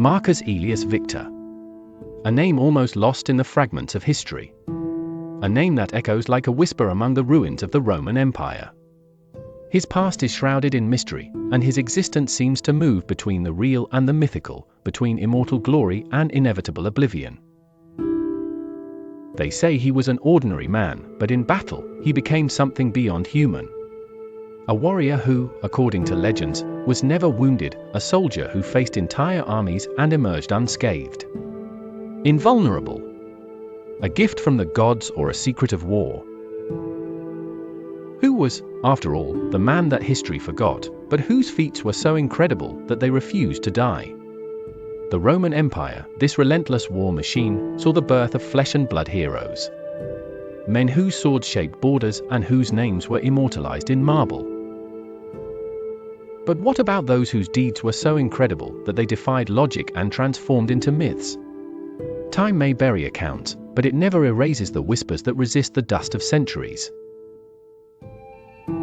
Marcus Aurelius Victor. A name almost lost in the fragments of history. A name that echoes like a whisper among the ruins of the Roman Empire. His past is shrouded in mystery, and his existence seems to move between the real and the mythical, between immortal glory and inevitable oblivion. They say he was an ordinary man, but in battle, he became something beyond human. A warrior who, according to legends, was never wounded, a soldier who faced entire armies and emerged unscathed. Invulnerable. A gift from the gods or a secret of war. Who was, after all, the man that history forgot, but whose feats were so incredible that they refused to die? The Roman Empire, this relentless war machine, saw the birth of flesh and blood heroes. Men whose swords shaped borders and whose names were immortalized in marble. But what about those whose deeds were so incredible that they defied logic and transformed into myths? Time may bury accounts, but it never erases the whispers that resist the dust of centuries.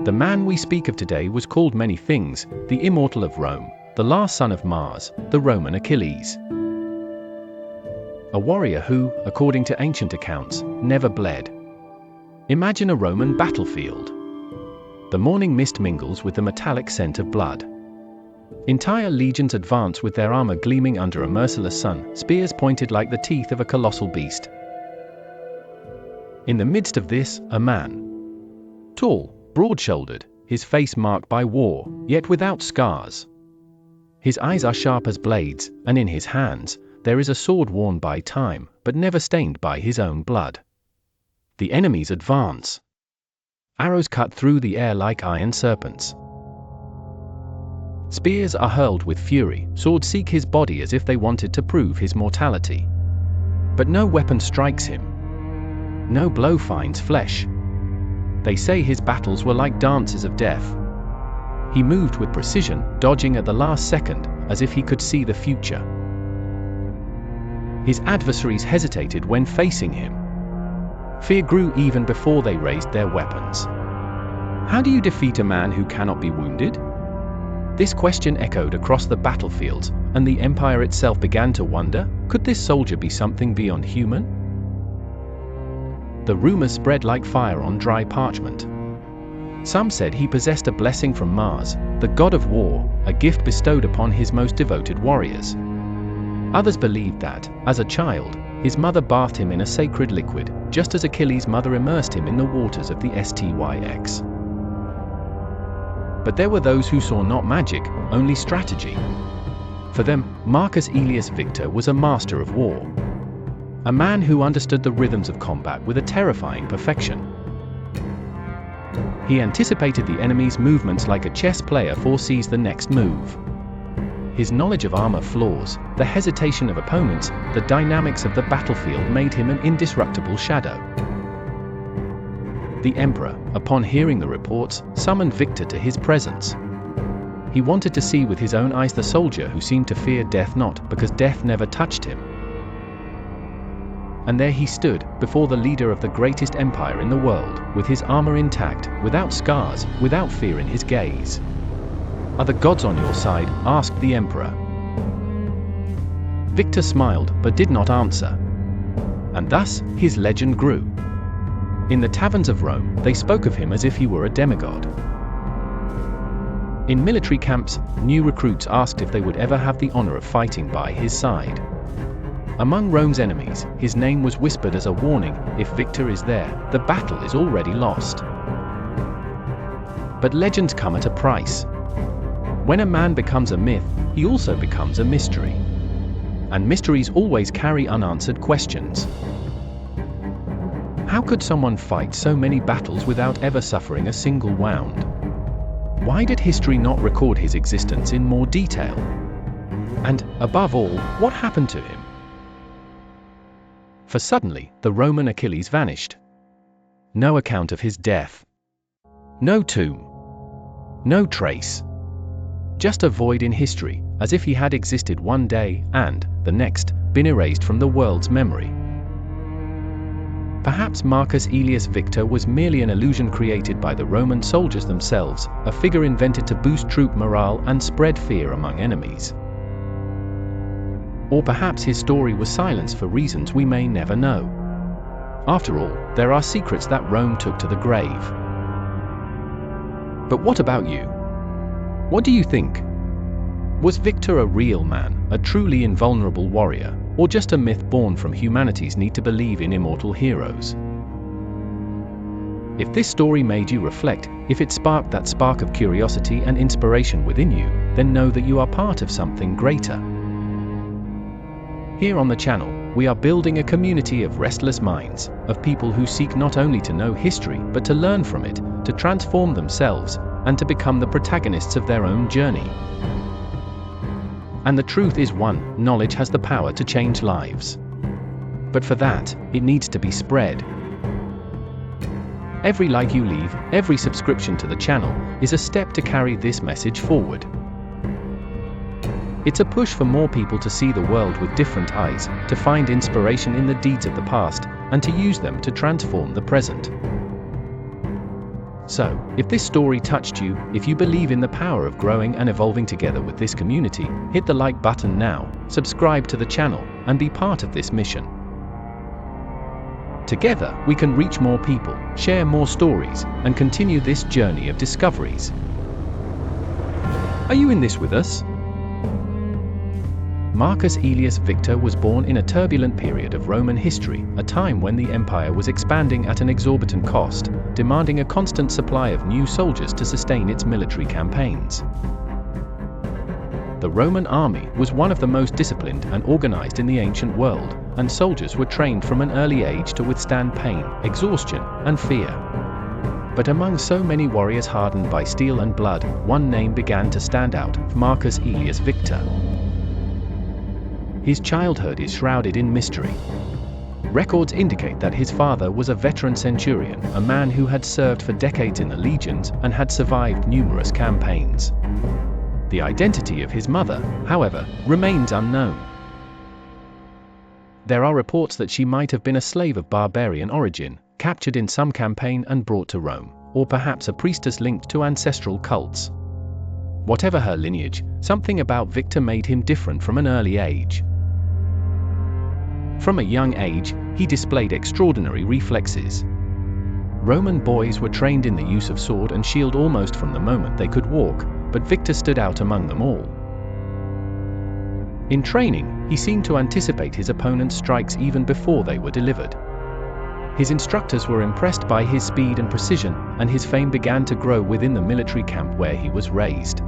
The man we speak of today was called many things: the immortal of Rome, the last son of Mars, the Roman Achilles. A warrior who, according to ancient accounts, never bled. Imagine a Roman battlefield. The morning mist mingles with the metallic scent of blood. Entire legions advance with their armor gleaming under a merciless sun, spears pointed like the teeth of a colossal beast. In the midst of this, a man. Tall, broad-shouldered, his face marked by war, yet without scars. His eyes are sharp as blades, and in his hands, there is a sword worn by time, but never stained by his own blood. The enemies advance. Arrows cut through the air like iron serpents. Spears are hurled with fury, swords seek his body as if they wanted to prove his mortality. But no weapon strikes him. No blow finds flesh. They say his battles were like dances of death. He moved with precision, dodging at the last second, as if he could see the future. His adversaries hesitated when facing him. Fear grew even before they raised their weapons. How do you defeat a man who cannot be wounded? This question echoed across the battlefields, and the empire itself began to wonder, could this soldier be something beyond human? The rumors spread like fire on dry parchment. Some said he possessed a blessing from Mars, the god of war, a gift bestowed upon his most devoted warriors. Others believed that, as a child, his mother bathed him in a sacred liquid, just as Achilles' mother immersed him in the waters of the Styx. But there were those who saw not magic, only strategy. For them, Marcus Aurelius Victor was a master of war. A man who understood the rhythms of combat with a terrifying perfection. He anticipated the enemy's movements like a chess player foresees the next move. His knowledge of armor flaws, the hesitation of opponents, the dynamics of the battlefield made him an indestructible shadow. The emperor, upon hearing the reports, summoned Victor to his presence. He wanted to see with his own eyes the soldier who seemed to fear death not because death never touched him. And there he stood, before the leader of the greatest empire in the world, with his armor intact, without scars, without fear in his gaze. "Are the gods on your side?" asked the emperor. Victor smiled, but did not answer. And thus, his legend grew. In the taverns of Rome, they spoke of him as if he were a demigod. In military camps, new recruits asked if they would ever have the honor of fighting by his side. Among Rome's enemies, his name was whispered as a warning: if Victor is there, the battle is already lost. But legends come at a price. When a man becomes a myth, he also becomes a mystery. And mysteries always carry unanswered questions. How could someone fight so many battles without ever suffering a single wound? Why did history not record his existence in more detail? And, above all, what happened to him? For suddenly, the Roman Achilles vanished. No account of his death. No tomb. No trace. Just a void in history, as if he had existed one day, and, the next, been erased from the world's memory. Perhaps Marcus Aurelius Victor was merely an illusion created by the Roman soldiers themselves, a figure invented to boost troop morale and spread fear among enemies. Or perhaps his story was silenced for reasons we may never know. After all, there are secrets that Rome took to the grave. But what about you? What do you think? Was Victor a real man, a truly invulnerable warrior, or just a myth born from humanity's need to believe in immortal heroes? If this story made you reflect, if it sparked that spark of curiosity and inspiration within you, then know that you are part of something greater. Here on the channel, we are building a community of restless minds, of people who seek not only to know history but to learn from it, to transform themselves, and to become the protagonists of their own journey. And the truth is one, knowledge has the power to change lives. But for that, it needs to be spread. Every like you leave, every subscription to the channel, is a step to carry this message forward. It's a push for more people to see the world with different eyes, to find inspiration in the deeds of the past, and to use them to transform the present. So, if this story touched you, if you believe in the power of growing and evolving together with this community, hit the like button now, subscribe to the channel, and be part of this mission. Together, we can reach more people, share more stories, and continue this journey of discoveries. Are you in this with us? Marcus Aurelius Victor was born in a turbulent period of Roman history, a time when the empire was expanding at an exorbitant cost, demanding a constant supply of new soldiers to sustain its military campaigns. The Roman army was one of the most disciplined and organized in the ancient world, and soldiers were trained from an early age to withstand pain, exhaustion, and fear. But among so many warriors hardened by steel and blood, one name began to stand out: Marcus Aurelius Victor. His childhood is shrouded in mystery. Records indicate that his father was a veteran centurion, a man who had served for decades in the legions and had survived numerous campaigns. The identity of his mother, however, remains unknown. There are reports that she might have been a slave of barbarian origin, captured in some campaign and brought to Rome, or perhaps a priestess linked to ancestral cults. Whatever her lineage, something about Victor made him different from an early age. From a young age, he displayed extraordinary reflexes. Roman boys were trained in the use of sword and shield almost from the moment they could walk, but Victor stood out among them all. In training, he seemed to anticipate his opponent's strikes even before they were delivered. His instructors were impressed by his speed and precision, and his fame began to grow within the military camp where he was raised.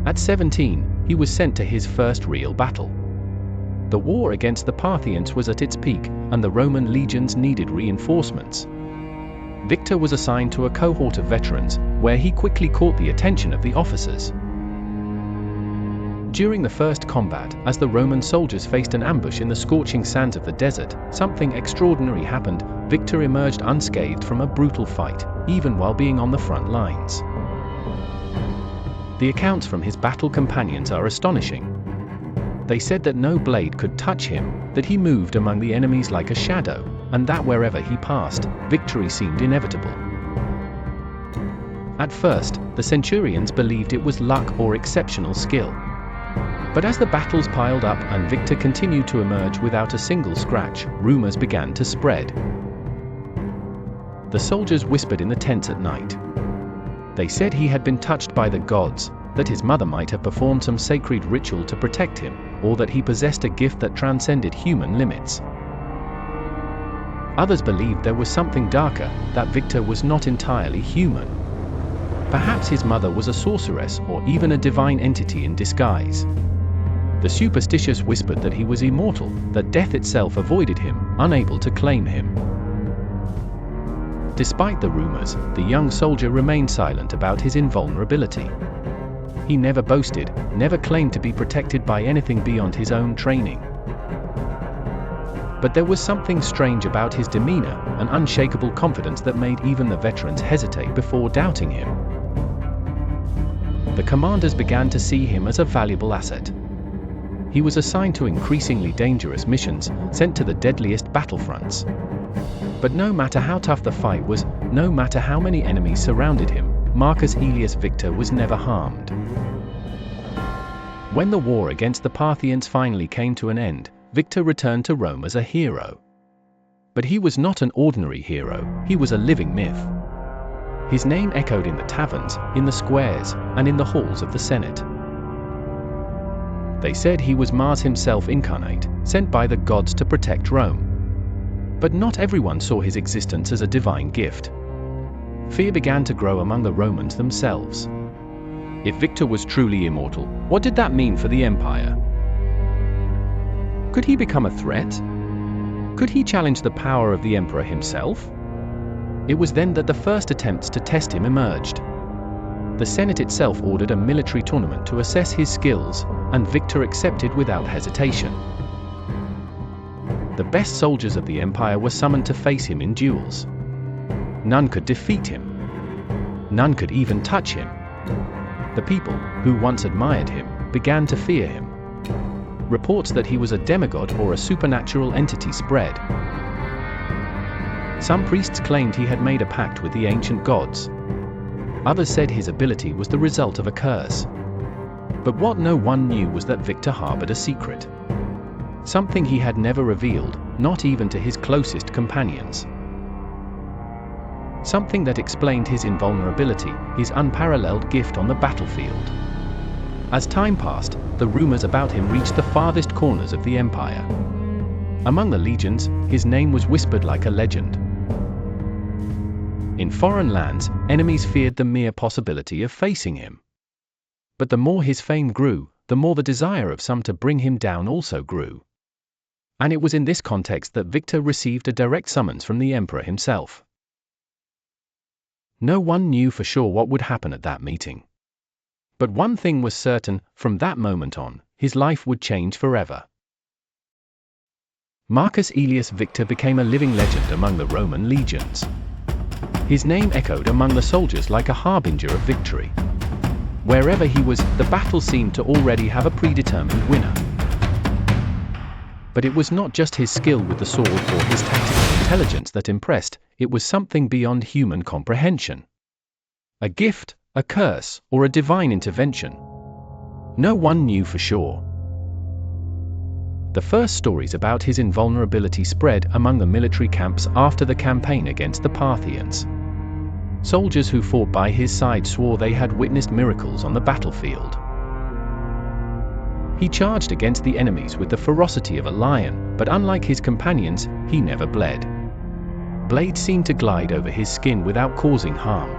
At 17, he was sent to his first real battle. The war against the Parthians was at its peak, and the Roman legions needed reinforcements. Victor was assigned to a cohort of veterans, where he quickly caught the attention of the officers. During the first combat, as the Roman soldiers faced an ambush in the scorching sands of the desert, something extraordinary happened. Victor emerged unscathed from a brutal fight, even while being on the front lines. The accounts from his battle companions are astonishing. They said that no blade could touch him, that he moved among the enemies like a shadow, and that wherever he passed, victory seemed inevitable. At first, the centurions believed it was luck or exceptional skill. But as the battles piled up and Victor continued to emerge without a single scratch, rumors began to spread. The soldiers whispered in the tents at night. They said he had been touched by the gods, that his mother might have performed some sacred ritual to protect him, or that he possessed a gift that transcended human limits. Others believed there was something darker, that Victor was not entirely human. Perhaps his mother was a sorceress or even a divine entity in disguise. The superstitious whispered that he was immortal, that death itself avoided him, unable to claim him. Despite the rumors, the young soldier remained silent about his invulnerability. He never boasted, never claimed to be protected by anything beyond his own training. But there was something strange about his demeanor, an unshakable confidence that made even the veterans hesitate before doubting him. The commanders began to see him as a valuable asset. He was assigned to increasingly dangerous missions, sent to the deadliest battlefronts. But no matter how tough the fight was, no matter how many enemies surrounded him, Marcus Aurelius Victor was never harmed. When the war against the Parthians finally came to an end, Victor returned to Rome as a hero. But he was not an ordinary hero, he was a living myth. His name echoed in the taverns, in the squares, and in the halls of the Senate. They said he was Mars himself incarnate, sent by the gods to protect Rome. But not everyone saw his existence as a divine gift. Fear began to grow among the Romans themselves. If Victor was truly immortal, what did that mean for the empire? Could he become a threat? Could he challenge the power of the emperor himself? It was then that the first attempts to test him emerged. The Senate itself ordered a military tournament to assess his skills, and Victor accepted without hesitation. The best soldiers of the empire were summoned to face him in duels. None could defeat him. None could even touch him. The people, who once admired him, began to fear him. Reports that he was a demigod or a supernatural entity spread. Some priests claimed he had made a pact with the ancient gods. Others said his ability was the result of a curse. But what no one knew was that Victor harbored a secret. Something he had never revealed, not even to his closest companions. Something that explained his invulnerability, his unparalleled gift on the battlefield. As time passed, the rumors about him reached the farthest corners of the empire. Among the legions, his name was whispered like a legend. In foreign lands, enemies feared the mere possibility of facing him. But the more his fame grew, the more the desire of some to bring him down also grew. And it was in this context that Victor received a direct summons from the emperor himself. No one knew for sure what would happen at that meeting. But one thing was certain, from that moment on, his life would change forever. Marcus Aelius Victor became a living legend among the Roman legions. His name echoed among the soldiers like a harbinger of victory. Wherever he was, the battle seemed to already have a predetermined winner. But it was not just his skill with the sword or his tactical intelligence that impressed, it was something beyond human comprehension. A gift, a curse, or a divine intervention. No one knew for sure. The first stories about his invulnerability spread among the military camps after the campaign against the Parthians. Soldiers who fought by his side swore they had witnessed miracles on the battlefield. He charged against the enemies with the ferocity of a lion, but unlike his companions, he never bled. Blades seemed to glide over his skin without causing harm.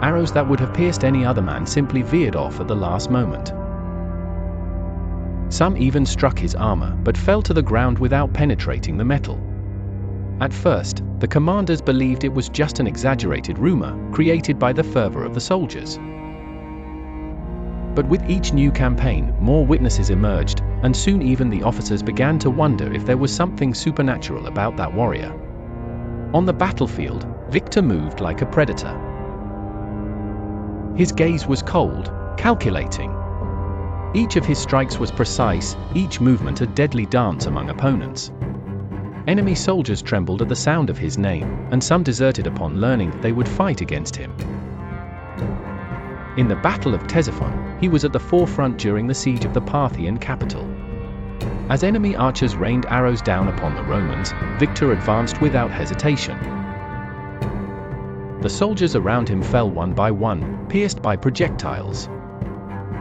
Arrows that would have pierced any other man simply veered off at the last moment. Some even struck his armor, but fell to the ground without penetrating the metal. At first, the commanders believed it was just an exaggerated rumor, created by the fervor of the soldiers. But with each new campaign, more witnesses emerged, and soon even the officers began to wonder if there was something supernatural about that warrior. On the battlefield, Victor moved like a predator. His gaze was cold, calculating. Each of his strikes was precise, each movement a deadly dance among opponents. Enemy soldiers trembled at the sound of his name, and some deserted upon learning they would fight against him. In the Battle of Ctesiphon, he was at the forefront during the siege of the Parthian capital. As enemy archers rained arrows down upon the Romans, Victor advanced without hesitation. The soldiers around him fell one by one, pierced by projectiles.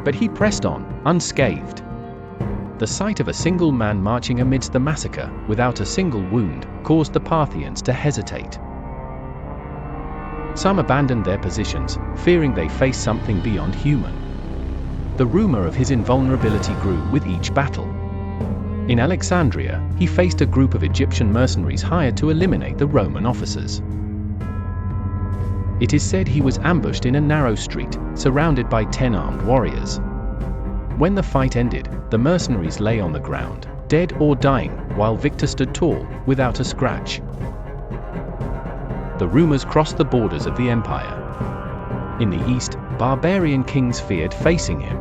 But he pressed on, unscathed. The sight of a single man marching amidst the massacre, without a single wound, caused the Parthians to hesitate. Some abandoned their positions, fearing they faced something beyond human. The rumor of his invulnerability grew with each battle. In Alexandria, he faced a group of Egyptian mercenaries hired to eliminate the Roman officers. It is said he was ambushed in a narrow street, surrounded by 10 armed warriors. When the fight ended, the mercenaries lay on the ground, dead or dying, while Victor stood tall, without a scratch. The rumors crossed the borders of the empire. In the east, barbarian kings feared facing him.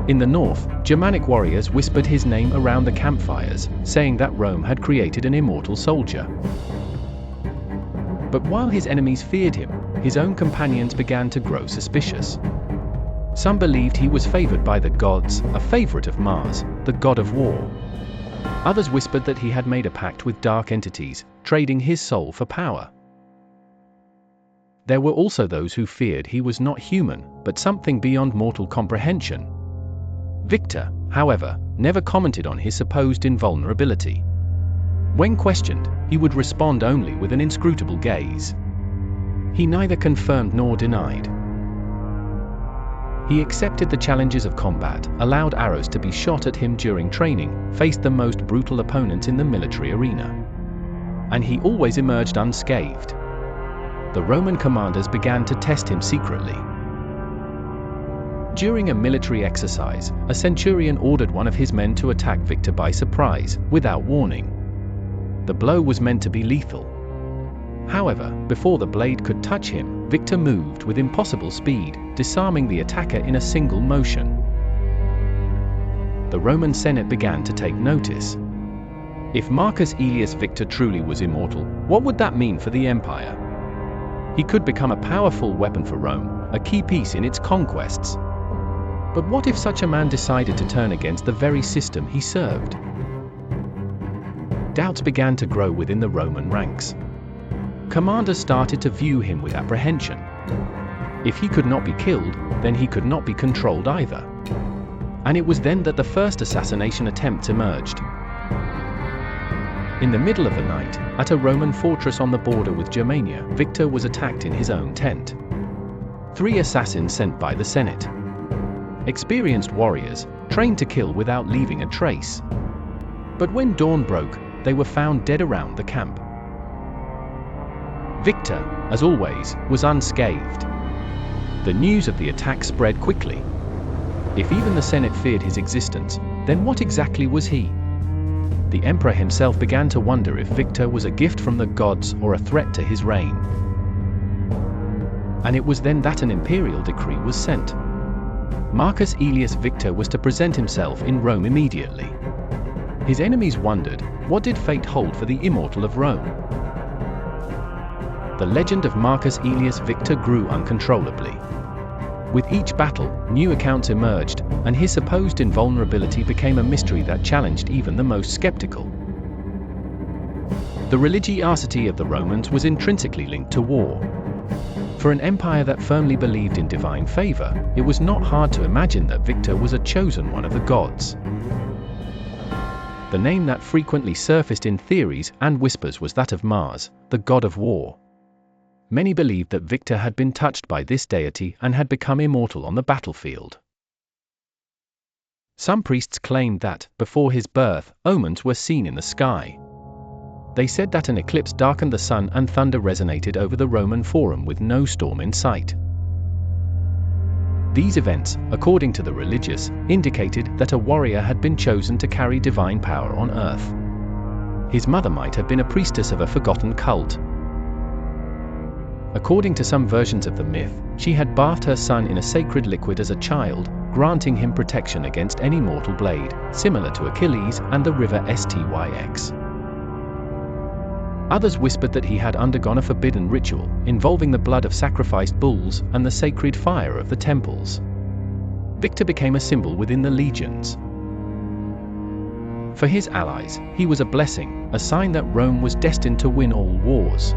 In the north, Germanic warriors whispered his name around the campfires, saying that Rome had created an immortal soldier. But while his enemies feared him, his own companions began to grow suspicious. Some believed he was favored by the gods, a favorite of Mars, the god of war. Others whispered that he had made a pact with dark entities, trading his soul for power. There were also those who feared he was not human, but something beyond mortal comprehension. Victor, however, never commented on his supposed invulnerability. When questioned, he would respond only with an inscrutable gaze. He neither confirmed nor denied. He accepted the challenges of combat, allowed arrows to be shot at him during training, faced the most brutal opponents in the military arena. And he always emerged unscathed. The Roman commanders began to test him secretly. During a military exercise, a centurion ordered one of his men to attack Victor by surprise, without warning. The blow was meant to be lethal. However, before the blade could touch him, Victor moved with impossible speed, disarming the attacker in a single motion. The Roman Senate began to take notice. If Marcus Aurelius Victor truly was immortal, what would that mean for the empire? He could become a powerful weapon for Rome, a key piece in its conquests. But what if such a man decided to turn against the very system he served? Doubts began to grow within the Roman ranks. Commanders started to view him with apprehension. If he could not be killed, then he could not be controlled either. And it was then that the first assassination attempts emerged. In the middle of the night, at a Roman fortress on the border with Germania, Victor was attacked in his own tent. 3 assassins sent by the Senate. Experienced warriors, trained to kill without leaving a trace. But when dawn broke, they were found dead around the camp. Victor, as always, was unscathed. The news of the attack spread quickly. If even the Senate feared his existence, then what exactly was he? The emperor himself began to wonder if Victor was a gift from the gods or a threat to his reign. And it was then that an imperial decree was sent. Marcus Aurelius Victor was to present himself in Rome immediately. His enemies wondered, what did fate hold for the immortal of Rome? The legend of Marcus Aurelius Victor grew uncontrollably. With each battle, new accounts emerged, and his supposed invulnerability became a mystery that challenged even the most skeptical. The religiosity of the Romans was intrinsically linked to war. For an empire that firmly believed in divine favor, it was not hard to imagine that Victor was a chosen one of the gods. The name that frequently surfaced in theories and whispers was that of Mars, the god of war. Many believed that Victor had been touched by this deity and had become immortal on the battlefield. Some priests claimed that, before his birth, omens were seen in the sky. They said that an eclipse darkened the sun and thunder resonated over the Roman Forum with no storm in sight. These events, according to the religious, indicated that a warrior had been chosen to carry divine power on earth. His mother might have been a priestess of a forgotten cult. According to some versions of the myth, she had bathed her son in a sacred liquid as a child, granting him protection against any mortal blade, similar to Achilles and the river Styx. Others whispered that he had undergone a forbidden ritual, involving the blood of sacrificed bulls and the sacred fire of the temples. Victor became a symbol within the legions. For his allies, he was a blessing, a sign that Rome was destined to win all wars.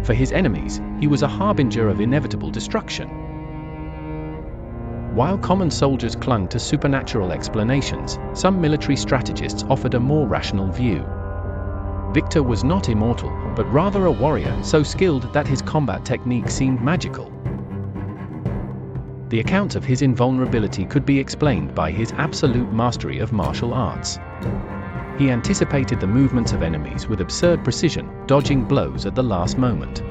For his enemies, he was a harbinger of inevitable destruction. While common soldiers clung to supernatural explanations, some military strategists offered a more rational view. Victor was not immortal, but rather a warrior so skilled that his combat technique seemed magical. The account of his invulnerability could be explained by his absolute mastery of martial arts. He anticipated the movements of enemies with absurd precision, dodging blows at the last moment.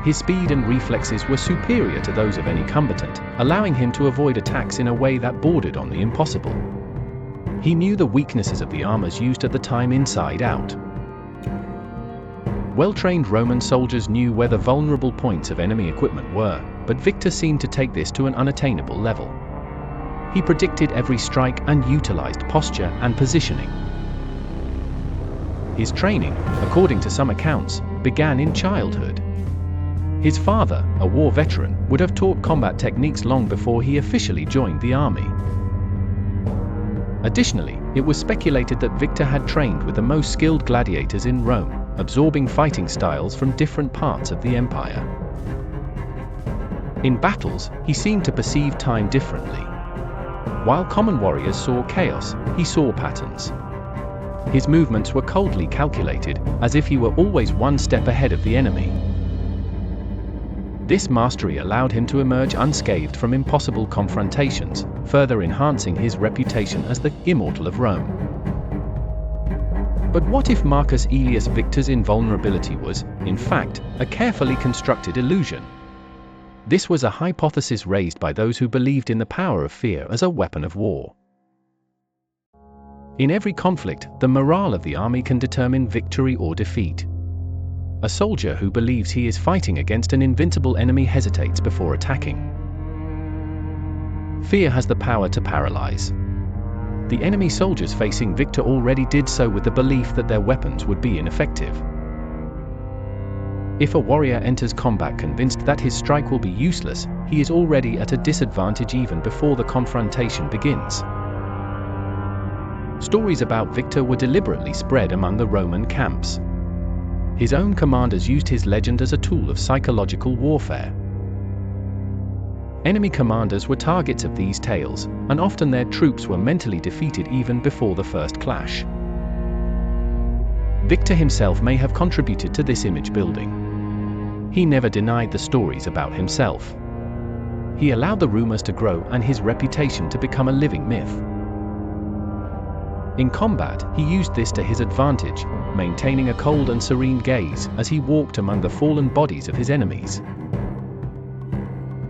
His speed and reflexes were superior to those of any combatant, allowing him to avoid attacks in a way that bordered on the impossible. He knew the weaknesses of the armors used at the time inside out. Well-trained Roman soldiers knew where the vulnerable points of enemy equipment were, but Victor seemed to take this to an unattainable level. He predicted every strike and utilized posture and positioning. His training, according to some accounts, began in childhood. His father, a war veteran, would have taught combat techniques long before he officially joined the army. Additionally, it was speculated that Victor had trained with the most skilled gladiators in Rome, absorbing fighting styles from different parts of the empire. In battles, he seemed to perceive time differently. While common warriors saw chaos, he saw patterns. His movements were coldly calculated, as if he were always one step ahead of the enemy. This mastery allowed him to emerge unscathed from impossible confrontations, further enhancing his reputation as the immortal of Rome. But what if Marcus Aurelius Victor's invulnerability was, in fact, a carefully constructed illusion? This was a hypothesis raised by those who believed in the power of fear as a weapon of war. In every conflict, the morale of the army can determine victory or defeat. A soldier who believes he is fighting against an invincible enemy hesitates before attacking. Fear has the power to paralyze. The enemy soldiers facing Victor already did so with the belief that their weapons would be ineffective. If a warrior enters combat convinced that his strike will be useless, he is already at a disadvantage even before the confrontation begins. Stories about Victor were deliberately spread among the Roman camps. His own commanders used his legend as a tool of psychological warfare. Enemy commanders were targets of these tales, and often their troops were mentally defeated even before the first clash. Victor himself may have contributed to this image building. He never denied the stories about himself. He allowed the rumors to grow and his reputation to become a living myth. In combat, he used this to his advantage, maintaining a cold and serene gaze as he walked among the fallen bodies of his enemies.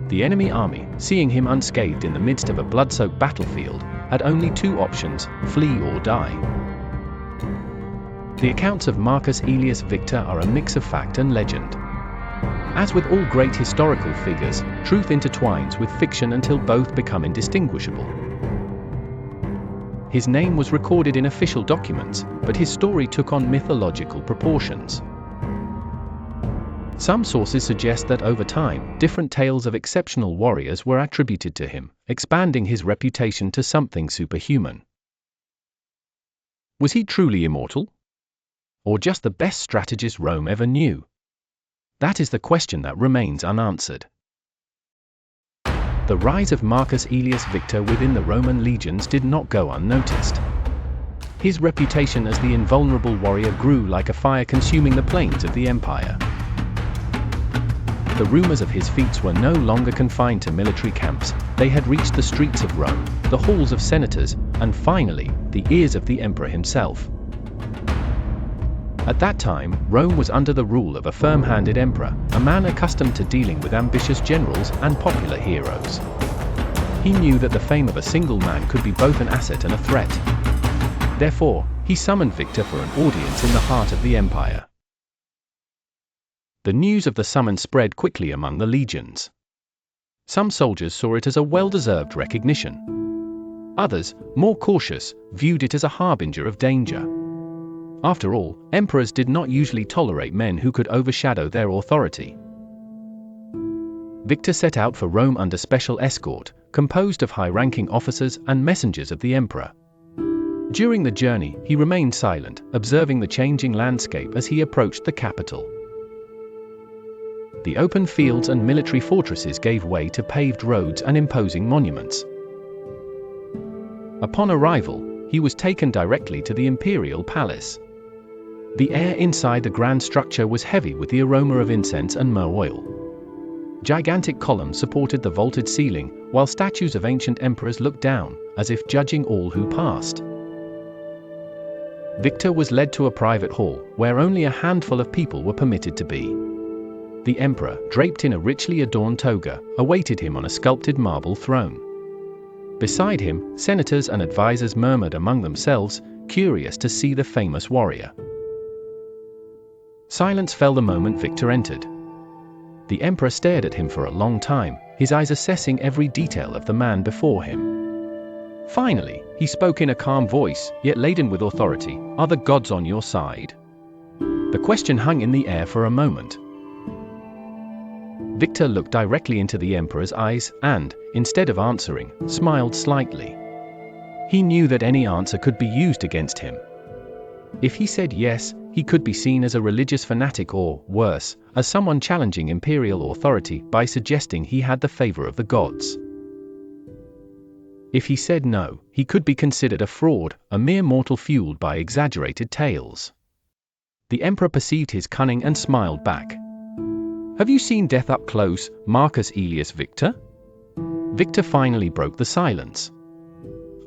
The enemy army, seeing him unscathed in the midst of a blood-soaked battlefield, had only two options: flee or die. The accounts of Marcus Aurelius Victor are a mix of fact and legend. As with all great historical figures, truth intertwines with fiction until both become indistinguishable. His name was recorded in official documents, but his story took on mythological proportions. Some sources suggest that over time, different tales of exceptional warriors were attributed to him, expanding his reputation to something superhuman. Was he truly immortal? Or just the best strategist Rome ever knew? That is the question that remains unanswered. The rise of Marcus Aurelius Victor within the Roman legions did not go unnoticed. His reputation as the invulnerable warrior grew like a fire consuming the plains of the empire. The rumors of his feats were no longer confined to military camps, they had reached the streets of Rome, the halls of senators, and finally, the ears of the emperor himself. At that time, Rome was under the rule of a firm-handed emperor, a man accustomed to dealing with ambitious generals and popular heroes. He knew that the fame of a single man could be both an asset and a threat. Therefore, he summoned Victor for an audience in the heart of the empire. The news of the summons spread quickly among the legions. Some soldiers saw it as a well-deserved recognition. Others, more cautious, viewed it as a harbinger of danger. After all, emperors did not usually tolerate men who could overshadow their authority. Victor set out for Rome under special escort, composed of high-ranking officers and messengers of the emperor. During the journey, he remained silent, observing the changing landscape as he approached the capital. The open fields and military fortresses gave way to paved roads and imposing monuments. Upon arrival, he was taken directly to the imperial palace. The air inside the grand structure was heavy with the aroma of incense and myrrh oil. Gigantic columns supported the vaulted ceiling, while statues of ancient emperors looked down, as if judging all who passed. Victor was led to a private hall, where only a handful of people were permitted to be. The emperor, draped in a richly adorned toga, awaited him on a sculpted marble throne. Beside him, senators and advisors murmured among themselves, curious to see the famous warrior. Silence fell the moment Victor entered. The emperor stared at him for a long time, his eyes assessing every detail of the man before him. Finally, he spoke in a calm voice, yet laden with authority, "Are the gods on your side?" The question hung in the air for a moment. Victor looked directly into the emperor's eyes and, instead of answering, smiled slightly. He knew that any answer could be used against him. If he said yes, he could be seen as a religious fanatic or, worse, as someone challenging imperial authority by suggesting he had the favor of the gods. If he said no, he could be considered a fraud, a mere mortal fueled by exaggerated tales. The emperor perceived his cunning and smiled back. "Have you seen death up close, Marcus Aurelius Victor?" Victor finally broke the silence.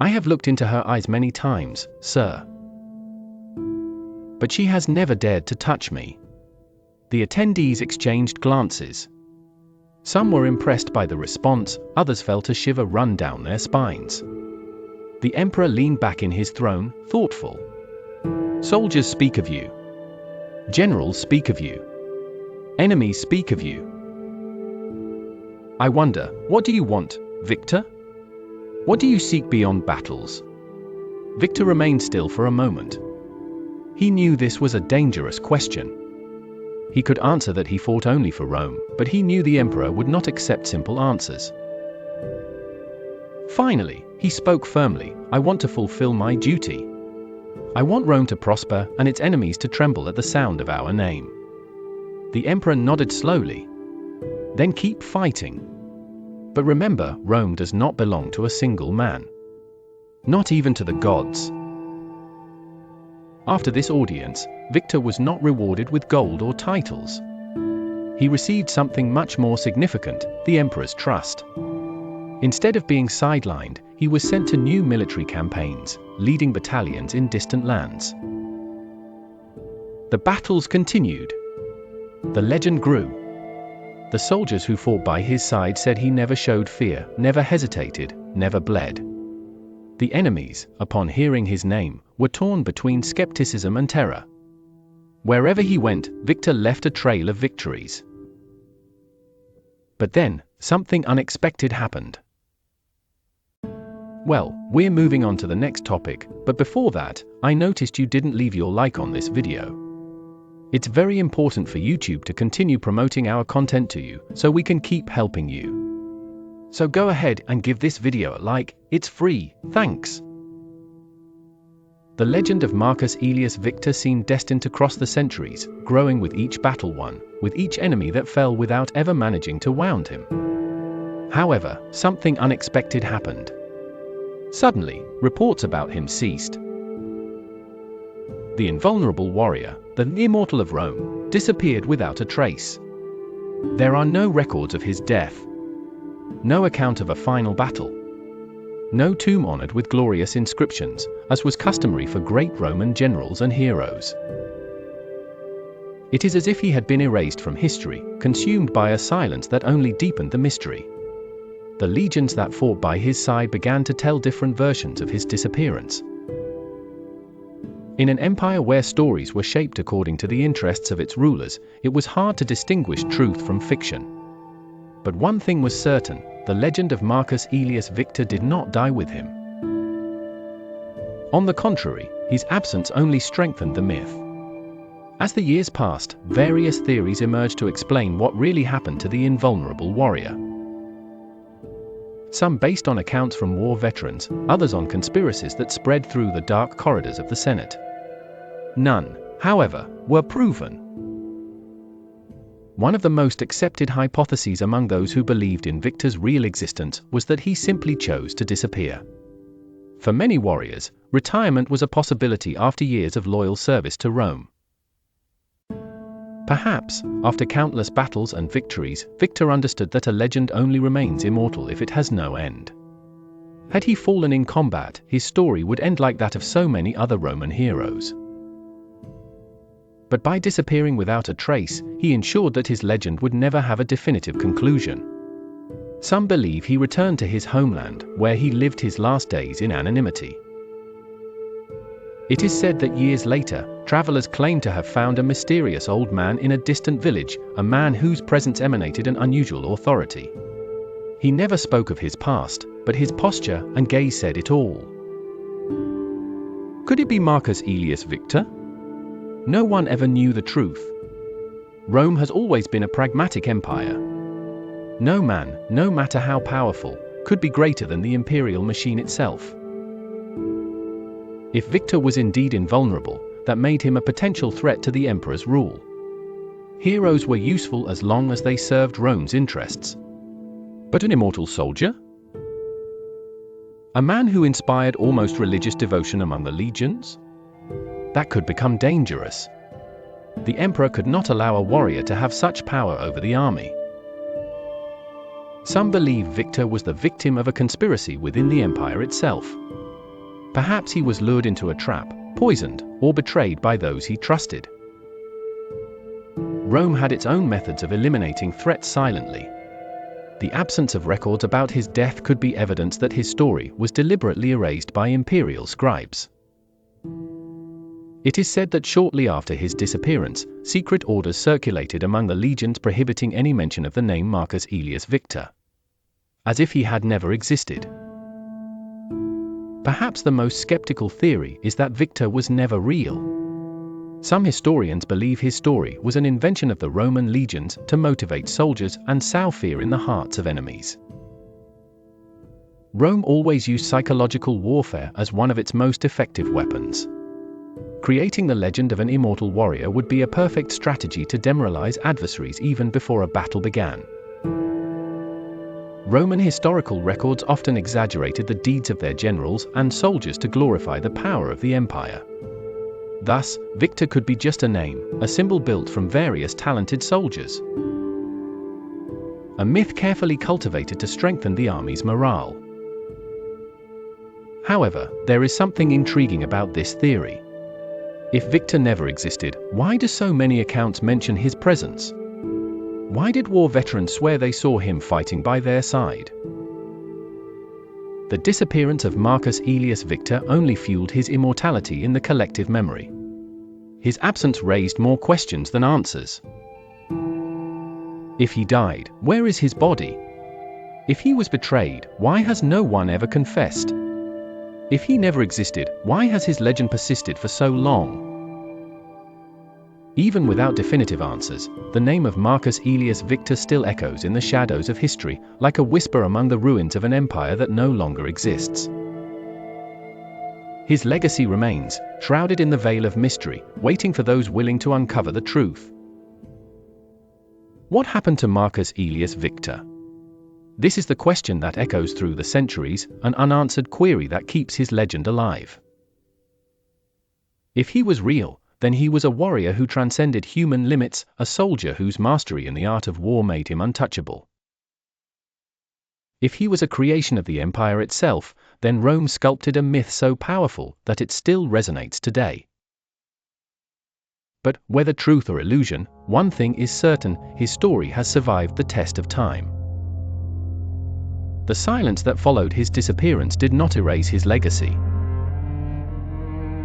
"I have looked into her eyes many times, sir. But she has never dared to touch me." The attendees exchanged glances. Some were impressed by the response, others felt a shiver run down their spines. The emperor leaned back in his throne, thoughtful. "Soldiers speak of you. Generals speak of you. Enemies speak of you. I wonder, what do you want, Victor? What do you seek beyond battles?" Victor remained still for a moment. He knew this was a dangerous question. He could answer that he fought only for Rome, but he knew the emperor would not accept simple answers. Finally, he spoke firmly, "I want to fulfill my duty. I want Rome to prosper and its enemies to tremble at the sound of our name." The emperor nodded slowly. "Then keep fighting. But remember, Rome does not belong to a single man. Not even to the gods." After this audience, Victor was not rewarded with gold or titles. He received something much more significant, the emperor's trust. Instead of being sidelined, he was sent to new military campaigns, leading battalions in distant lands. The battles continued. The legend grew. The soldiers who fought by his side said he never showed fear, never hesitated, never bled. The enemies, upon hearing his name, were torn between skepticism and terror. Wherever he went, Victor left a trail of victories. But then, something unexpected happened. Well, we're moving on to the next topic, but before that, I noticed you didn't leave your like on this video. It's very important for YouTube to continue promoting our content to you, so we can keep helping you. So go ahead and give this video a like, it's free, thanks. The legend of Marcus Aurelius Victor seemed destined to cross the centuries, growing with each battle won, with each enemy that fell without ever managing to wound him. However, something unexpected happened. Suddenly, reports about him ceased. The invulnerable warrior, the immortal of Rome, disappeared without a trace. There are no records of his death. No account of a final battle. No tomb honored with glorious inscriptions, as was customary for great Roman generals and heroes. It is as if he had been erased from history, consumed by a silence that only deepened the mystery. The legions that fought by his side began to tell different versions of his disappearance. In an empire where stories were shaped according to the interests of its rulers, it was hard to distinguish truth from fiction. But one thing was certain, the legend of Marcus Aurelius Victor did not die with him. On the contrary, his absence only strengthened the myth. As the years passed, various theories emerged to explain what really happened to the invulnerable warrior. Some based on accounts from war veterans, others on conspiracies that spread through the dark corridors of the Senate. None, however, were proven. One of the most accepted hypotheses among those who believed in Victor's real existence was that he simply chose to disappear. For many warriors, retirement was a possibility after years of loyal service to Rome. Perhaps, after countless battles and victories, Victor understood that a legend only remains immortal if it has no end. Had he fallen in combat, his story would end like that of so many other Roman heroes. But by disappearing without a trace, he ensured that his legend would never have a definitive conclusion. Some believe he returned to his homeland, where he lived his last days in anonymity. It is said that years later, travelers claimed to have found a mysterious old man in a distant village, a man whose presence emanated an unusual authority. He never spoke of his past, but his posture and gaze said it all. Could it be Marcus Aurelius Victor? No one ever knew the truth. Rome has always been a pragmatic empire. No man, no matter how powerful, could be greater than the imperial machine itself. If Victor was indeed invulnerable, that made him a potential threat to the emperor's rule. Heroes were useful as long as they served Rome's interests. But an immortal soldier? A man who inspired almost religious devotion among the legions? That could become dangerous. The emperor could not allow a warrior to have such power over the army. Some believe Victor was the victim of a conspiracy within the empire itself. Perhaps he was lured into a trap, poisoned, or betrayed by those he trusted. Rome had its own methods of eliminating threats silently. The absence of records about his death could be evidence that his story was deliberately erased by imperial scribes. It is said that shortly after his disappearance, secret orders circulated among the legions prohibiting any mention of the name Marcus Aurelius Victor, as if he had never existed. Perhaps the most skeptical theory is that Victor was never real. Some historians believe his story was an invention of the Roman legions to motivate soldiers and sow fear in the hearts of enemies. Rome always used psychological warfare as one of its most effective weapons. Creating the legend of an immortal warrior would be a perfect strategy to demoralize adversaries even before a battle began. Roman historical records often exaggerated the deeds of their generals and soldiers to glorify the power of the empire. Thus, Victor could be just a name, a symbol built from various talented soldiers. A myth carefully cultivated to strengthen the army's morale. However, there is something intriguing about this theory. If Victor never existed, why do so many accounts mention his presence? Why did war veterans swear they saw him fighting by their side? The disappearance of Marcus Aurelius Victor only fueled his immortality in the collective memory. His absence raised more questions than answers. If he died, where is his body? If he was betrayed, why has no one ever confessed? If he never existed, why has his legend persisted for so long? Even without definitive answers, the name of Marcus Aurelius Victor still echoes in the shadows of history, like a whisper among the ruins of an empire that no longer exists. His legacy remains, shrouded in the veil of mystery, waiting for those willing to uncover the truth. What happened to Marcus Aurelius Victor? This is the question that echoes through the centuries, an unanswered query that keeps his legend alive. If he was real, then he was a warrior who transcended human limits, a soldier whose mastery in the art of war made him untouchable. If he was a creation of the empire itself, then Rome sculpted a myth so powerful that it still resonates today. But, whether truth or illusion, one thing is certain: his story has survived the test of time. The silence that followed his disappearance did not erase his legacy.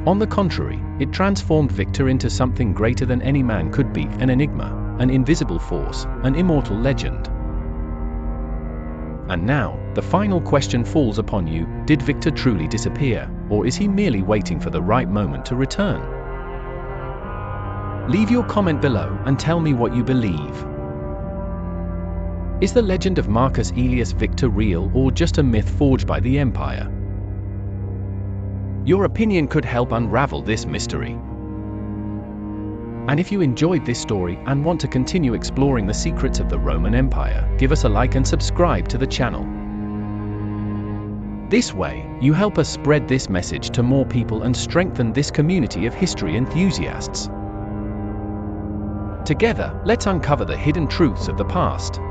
On the contrary, it transformed Victor into something greater than any man could be: an enigma, an invisible force, an immortal legend. And now, the final question falls upon you: did Victor truly disappear, or is he merely waiting for the right moment to return? Leave your comment below and tell me what you believe. Is the legend of Marcus Aurelius Victor real or just a myth forged by the empire? Your opinion could help unravel this mystery. And if you enjoyed this story and want to continue exploring the secrets of the Roman Empire, give us a like and subscribe to the channel. This way, you help us spread this message to more people and strengthen this community of history enthusiasts. Together, let's uncover the hidden truths of the past.